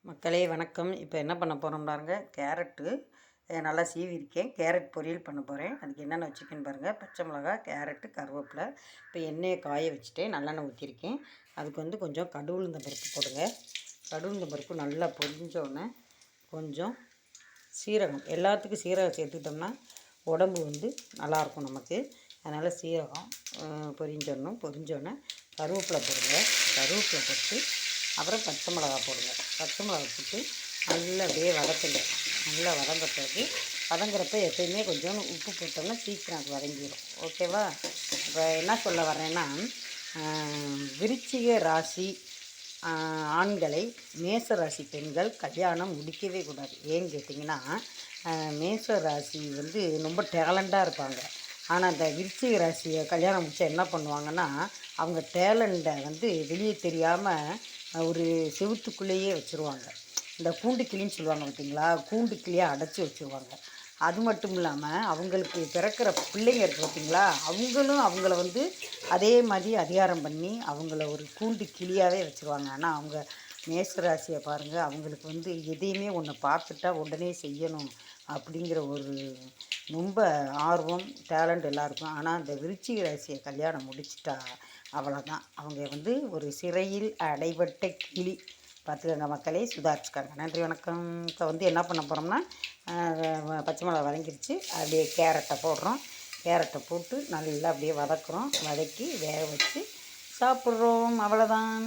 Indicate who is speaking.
Speaker 1: மக்களே வணக்கம். இப்போ என்ன பண்ண போகிறோம் பாருங்க, கேரட்டு நல்லா சீவிருக்கேன். கேரட் பொரியல் பண்ண போகிறேன். அதுக்கு என்னென்ன வச்சுருக்கேன்னு பாருங்கள். பச்சை மிளகா, கேரட்டு, கருவேப்பிலை. இப்போ எண்ணெயை காய வச்சுட்டேன், நல்லெண்ணெய் ஊற்றிருக்கேன். அதுக்கு வந்து கொஞ்சம் கடுகு உளுந்த பருப்பு போடுங்க. கடுகு உளுந்த பருப்பு நல்லா பொரிஞ்சோடனே கொஞ்சம் சீரகம், எல்லாத்துக்கும் சீரகம் சேர்த்துக்கிட்டோம்னா உடம்பு வந்து நல்லாயிருக்கும் நமக்கு. அதனால் சீரகம் பொரிஞ்சோடனே கருவேப்பிலை போடுங்க. கருவேப்பிலை போட்டு அப்புறம் பச்சை மிளகா போடுங்க. பச்சை மிளகா போட்டு நல்லா அப்படியே வதக்குங்க. நல்லா வதங்க பிறகு வதங்குறப்ப எப்பயுமே கொஞ்சம் உப்பு போட்டோம்னா சீக்கிரம் அது வதங்கிடும். ஓகேவா? இப்போ என்ன சொல்ல வர்றேன்னா, விருச்சிக ராசி ஆண்களை மேச ராசி பெண்கள் கல்யாணம் முடிக்கவே கூடாது. ஏன்னு கேட்டிங்கன்னா, மேச ராசி வந்து ரொம்ப டேலண்டாக இருப்பாங்க. ஆனால் அந்த விருச்சிக ராசியை கல்யாணம் முடிச்சா என்ன பண்ணுவாங்கன்னா, அவங்க டேலண்ட்டை வந்து வெளியே தெரியாமல் ஒரு செவுத்துக்குள்ளேயே வச்சுருவாங்க. இந்த கூண்டு கிளின்னு சொல்லுவாங்க பார்த்தீங்களா, கூண்டு கிளியை அடைச்சி வச்சுருவாங்க. அது மட்டும் இல்லாமல் அவங்களுக்கு பிறக்கிற பிள்ளைங்க இருக்குது பார்த்தீங்களா, அவங்களும் அவங்கள வந்து அதே மாதிரி அதிகாரம் பண்ணி அவங்கள ஒரு கூண்டு கிளியாகவே வச்சுருவாங்க. ஆனால் அவங்க மேஷராசியை பாருங்கள், அவங்களுக்கு வந்து எதையுமே ஒன்று பார்த்துட்டா உடனே செய்யணும் அப்படிங்கிற ஒரு ரொம்ப ஆர்வம், டேலண்ட் எல்லாருக்கும். ஆனால் அந்த விருச்சிக ராசியை கல்யாணம் முடிச்சிட்டா அவ்வளோதான். அவங்க வந்து ஒரு சிறையில் அடைபட்ட கிளி. பார்த்துக்கங்க மக்களே, சுதாரிச்சுக்காங்க. நன்றி, வணக்கம். இப்போ வந்து என்ன பண்ண போகிறோம்னா, பச்சை மிளகா வதங்கிருச்சு. அப்படியே கேரட்டை போடுறோம். கேரட்டை போட்டு நல்லா அப்படியே வதக்குறோம். வதக்கி வேக வச்சு சாப்பிட்றோம். அவ்வளோதான்.